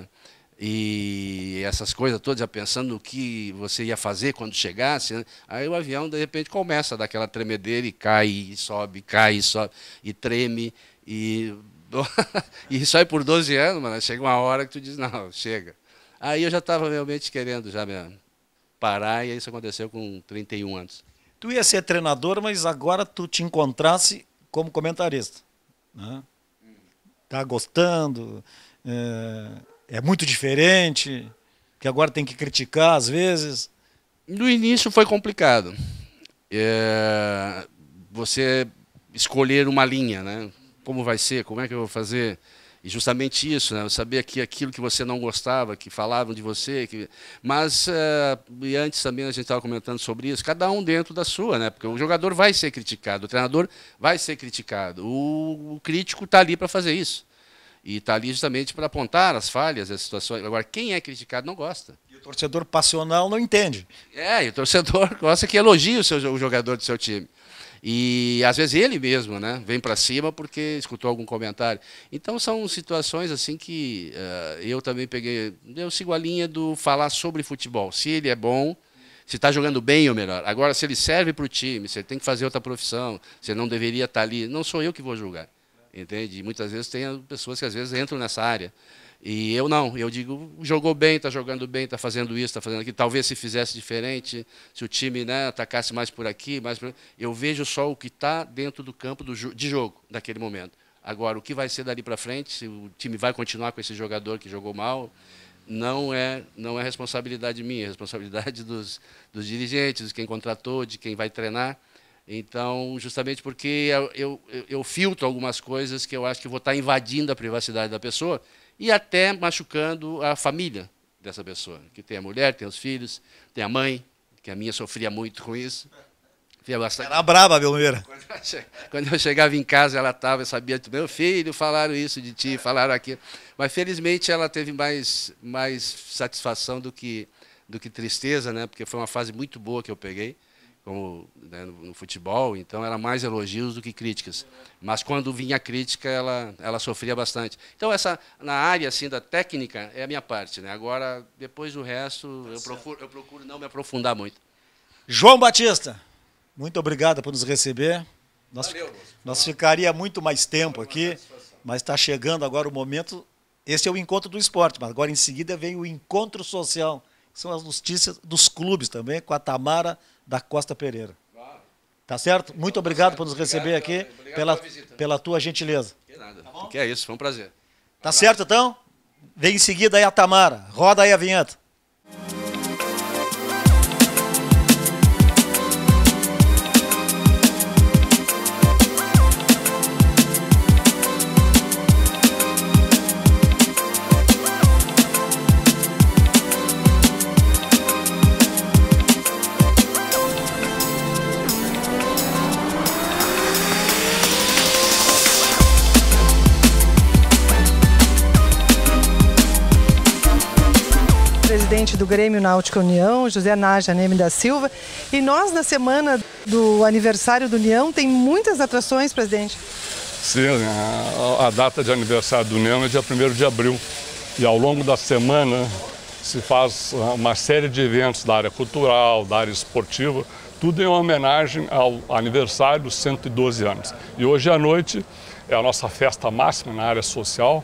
E essas coisas todas, já pensando no que você ia fazer quando chegasse, né? Aí o avião, de repente, começa a dar aquela tremedeira e cai, e sobe, e treme, e isso aí por 12 anos, mano, chega uma hora que tu diz, não, chega. Aí eu já estava realmente querendo já parar, e isso aconteceu com 31 anos. Tu ia ser treinador, mas agora tu te encontrasse como comentarista, né? Tá gostando? É muito diferente, que agora tem que criticar às vezes. No início foi complicado. Você escolher uma linha, né? Como vai ser, como é que eu vou fazer? E justamente isso, né? Eu sabia que aquilo que você não gostava, que falavam de você, mas e antes também a gente estava comentando sobre isso, cada um dentro da sua, né? Porque o jogador vai ser criticado, o treinador vai ser criticado, o crítico está ali para fazer isso. E está ali justamente para apontar as falhas, as situações. Agora, quem é criticado não gosta. E o torcedor passional não entende. E o torcedor gosta que elogie o jogador do seu time. E, às vezes, ele mesmo, né, vem para cima porque escutou algum comentário. Então, são situações assim que eu também peguei... Eu sigo a linha do falar sobre futebol. Se ele é bom, se está jogando bem ou melhor. Agora, se ele serve para o time, se ele tem que fazer outra profissão, se ele não deveria estar ali, não sou eu que vou julgar. Entende? E muitas vezes tem pessoas que às vezes entram nessa área. E eu não, eu digo, jogou bem, está jogando bem, está fazendo isso, está fazendo aquilo. Talvez se fizesse diferente, se o time, né, atacasse mais por aqui, mais por... Eu vejo só o que está dentro do campo de jogo, daquele momento. Agora, o que vai ser dali para frente, se o time vai continuar com esse jogador que jogou mal, não é responsabilidade minha, é responsabilidade dos dirigentes, de quem contratou, de quem vai treinar. Então, justamente porque eu filtro algumas coisas que eu acho que vou estar invadindo a privacidade da pessoa e até machucando a família dessa pessoa. Que tem a mulher, tem os filhos, tem a mãe, que a minha sofria muito com isso. Era brava, Belmira. Quando eu chegava em casa, ela estava, eu sabia, meu filho, falaram isso de ti, falaram aquilo. Mas, felizmente, ela teve mais satisfação do que tristeza, né? Porque foi uma fase muito boa que eu peguei. Como, né, no futebol, então era mais elogios do que críticas. Mas quando vinha a crítica, ela sofria bastante. Então na área assim da técnica é a minha parte, né? Agora depois do resto eu procuro não me aprofundar muito. João Batista, muito obrigado por nos receber. Nós ficaria muito mais tempo aqui, mas está chegando agora o momento. Esse é o encontro do esporte, mas agora em seguida vem o encontro social. São as notícias dos clubes também, com a Tamara da Costa Pereira. Tá certo? Muito obrigado por nos receber aqui, pela tua gentileza. Que nada. Que é isso, foi um prazer. Tá certo, então? Vem em seguida aí a Tamara. Roda aí a vinheta. Presidente do Grêmio Náutica União, José Naja Neme da Silva. E nós, na semana do aniversário do União, tem muitas atrações, presidente. Sim, a data de aniversário do União é dia 1º de abril. E ao longo da semana se faz uma série de eventos da área cultural, da área esportiva, tudo em homenagem ao aniversário dos 112 anos. E hoje à noite é a nossa festa máxima na área social,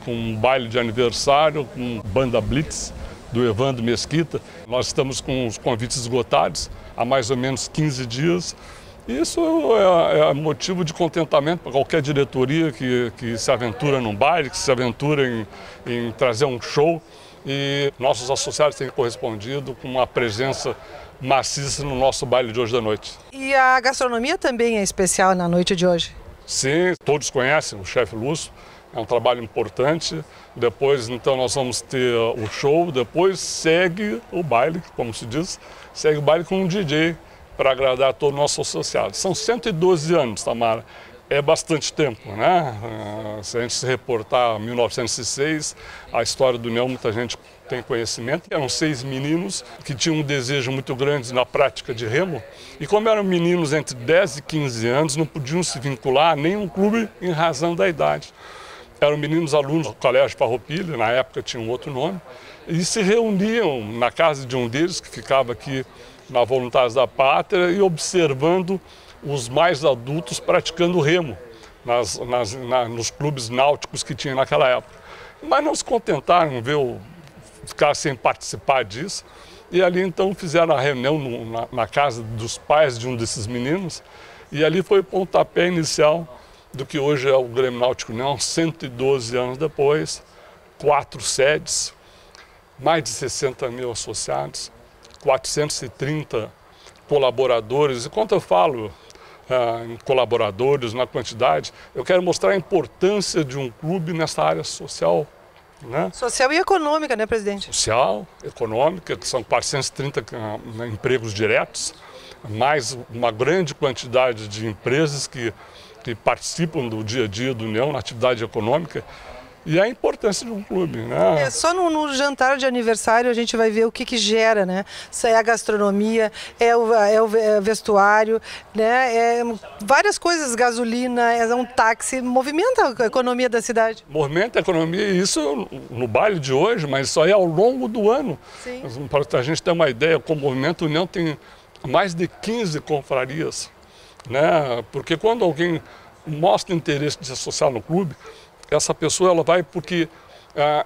com um baile de aniversário, com banda Blitz do Evandro Mesquita. Nós estamos com os convites esgotados há mais ou menos 15 dias. Isso é motivo de contentamento para qualquer diretoria que se aventura num baile, que se aventura em trazer um show. E nossos associados têm correspondido com uma presença maciça no nosso baile de hoje da noite. E a gastronomia também é especial na noite de hoje? Sim, todos conhecem o chefe Lúcio. É um trabalho importante. Depois, então, nós vamos ter o show. Depois segue o baile, como se diz, segue o baile com um DJ para agradar todos os nossos associados. São 112 anos, Tamara. é bastante tempo, né? Se a gente se reportar a 1906, a história do União, muita gente tem conhecimento. Eram 6 meninos que tinham um desejo muito grande na prática de remo, e como eram meninos entre 10 e 15 anos, não podiam se vincular a nenhum clube em razão da idade. Eram meninos alunos do Colégio Farroupilha, na época tinha um outro nome, e se reuniam na casa de um deles, que ficava aqui na Voluntários da Pátria, e observando os mais adultos praticando remo nos clubes náuticos que tinha naquela época. Mas não se contentaram em ficar sem participar disso, e ali então fizeram a reunião na casa dos pais de um desses meninos, e ali foi o pontapé inicial do que hoje é o Grêmio Náutico União, 112 anos depois, 4 sedes, mais de 60 mil associados, 430 colaboradores. E quando eu falo em colaboradores, na quantidade, eu quero mostrar a importância de um clube nessa área social. Né? Social e econômica, né, presidente? Social, econômica, que são 430 empregos diretos, mais uma grande quantidade de empresas que participam do dia a dia do União na atividade econômica, e a importância de um clube, né? Só no jantar de aniversário a gente vai ver o que gera, né? Isso é a gastronomia, é o vestuário, né? Várias coisas, gasolina, é um táxi, movimenta a economia da cidade. Movimenta a economia, isso no baile de hoje, mas isso aí ao longo do ano. Sim. Para a gente ter uma ideia, com o Movimento União tem mais de 15 confrarias, né? Porque quando alguém mostra interesse de se associar no clube, essa pessoa ela vai porque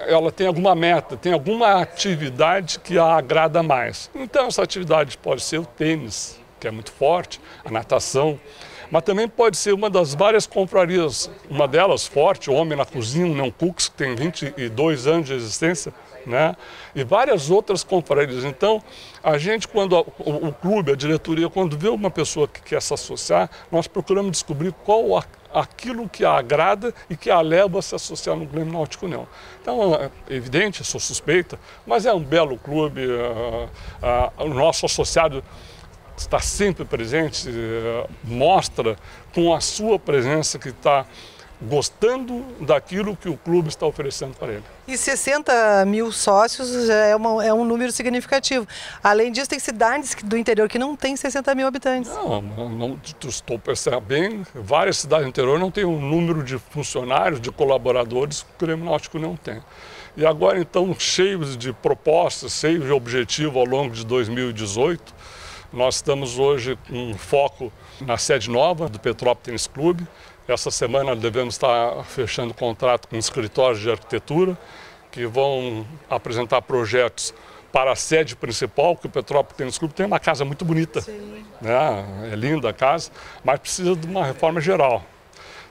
ela tem alguma meta, tem alguma atividade que a agrada mais. Então essa atividade pode ser o tênis, que é muito forte, a natação, mas também pode ser uma das várias confrarias, uma delas forte, o Homem na Cozinha, o União Cooks, que tem 22 anos de existência, né? E várias outras confrarias. Então, a gente, quando o clube, a diretoria, quando vê uma pessoa que quer se associar, nós procuramos descobrir qual aquilo que a agrada e que a leva a se associar no Grêmio Náutico União. Então, é evidente, sou suspeita, mas é um belo clube, o nosso associado está sempre presente, mostra com a sua presença que está gostando daquilo que o clube está oferecendo para ele. E 60 mil sócios é um número significativo. Além disso, tem cidades do interior que não tem 60 mil habitantes. Não estou percebendo, várias cidades do interior não têm um número de funcionários, de colaboradores que o Grêmio Náutico não tem. E agora, então, cheios de propostas, cheios de objetivo ao longo de 2018, nós estamos hoje com foco na sede nova do Petrópolis Tênis Clube. Essa semana devemos estar fechando contrato com escritórios de arquitetura que vão apresentar projetos para a sede principal, que o Petrópolis Tênis Clube tem uma casa muito bonita. Sim. Né? É linda a casa, mas precisa de uma reforma geral.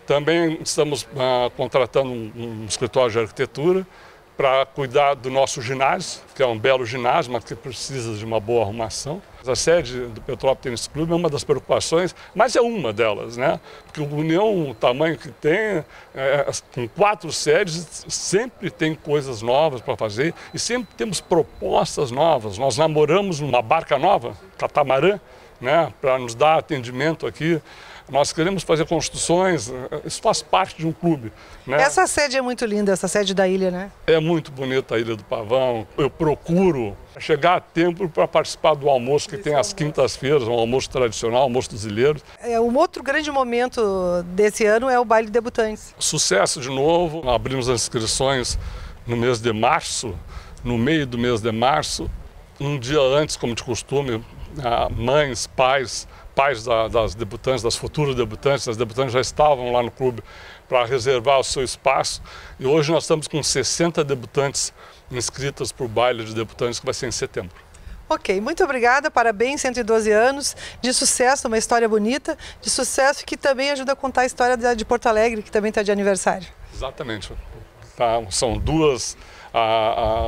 Também estamos contratando um escritório de arquitetura para cuidar do nosso ginásio, que é um belo ginásio, mas que precisa de uma boa arrumação. A sede do Petrópolis Tênis Clube é uma das preocupações, mas é uma delas, né? Porque o União, o tamanho que tem, com 4 sedes, sempre tem coisas novas para fazer e sempre temos propostas novas. Nós namoramos uma barca nova, catamarã, né? Para nos dar atendimento aqui. Nós queremos fazer construções, isso faz parte de um clube. Né? Essa sede é muito linda, essa sede da ilha, né? É muito bonita a Ilha do Pavão. Eu procuro chegar a tempo para participar do almoço que tem às quintas-feiras, um almoço tradicional, almoço dos ilheiros. Um outro grande momento desse ano é o baile de debutantes. Sucesso de novo, abrimos as inscrições no mês de março, no meio do mês de março, um dia antes, como de costume, mães, pais das debutantes, das futuras debutantes, as debutantes já estavam lá no clube para reservar o seu espaço. E hoje nós estamos com 60 debutantes inscritas para o baile de debutantes que vai ser em setembro. Ok, muito obrigada, parabéns, 112 anos, de sucesso, uma história bonita, de sucesso que também ajuda a contar a história de Porto Alegre, que também está de aniversário. Exatamente, são duas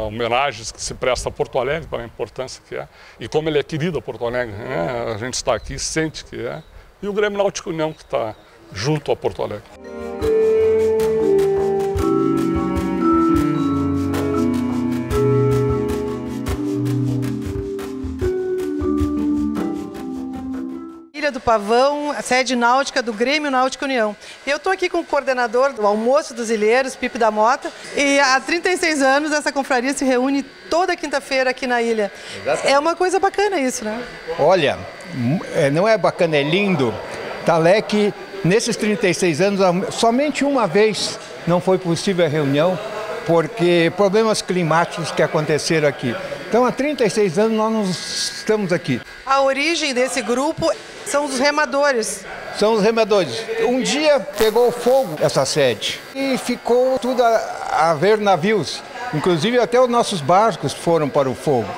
homenagens que se presta a Porto Alegre, para a importância que é. E como ele é querido a Porto Alegre, né? A gente está aqui, sente que é. E o Grêmio Náutico União, que está junto a Porto Alegre. Ilha do Pavão, a sede náutica do Grêmio Náutico União. Eu estou aqui com o coordenador do Almoço dos Ilhéus, Pipe da Mota, e há 36 anos essa confraria se reúne toda quinta-feira aqui na ilha. Exatamente. É uma coisa bacana isso, né? Olha, não é bacana, é lindo. Talek, nesses 36 anos, somente uma vez não foi possível a reunião, porque problemas climáticos que aconteceram aqui. Então, há 36 anos nós estamos aqui. A origem desse grupo são os remadores. São os remadores. Um dia pegou fogo essa sede e ficou tudo a ver navios. Inclusive até os nossos barcos foram para o fogo,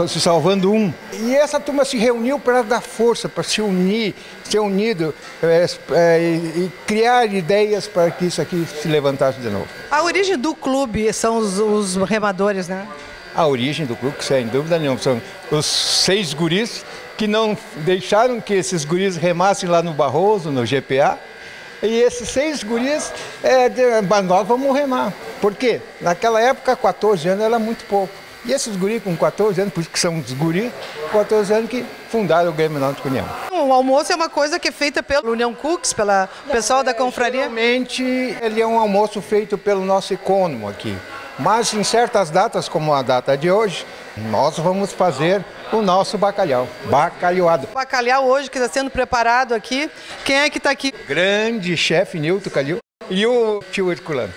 se salvando um. E essa turma se reuniu para dar força, para se unir, ser unido e criar ideias para que isso aqui se levantasse de novo. A origem do clube são os remadores, né? A origem do clube, sem dúvida nenhuma, são os 6 guris que não deixaram que esses guris remassem lá no Barroso, no GPA. E esses 6 guris, nós vamos remar. Por quê? Naquela época, 14 anos era muito pouco. E esses guris com 14 anos, por isso que são os guris, 14 anos que fundaram o Grêmio Náutico União. O almoço é uma coisa que é feita pela União Cooks, pelo pessoal da confraria? Realmente, ele é um almoço feito pelo nosso econômico aqui. Mas em certas datas, como a data de hoje, nós vamos fazer o nosso bacalhau, bacalhoado. O bacalhau hoje que está sendo preparado aqui, quem é que está aqui? Grande chefe Nilton Calil e o tio Herculano.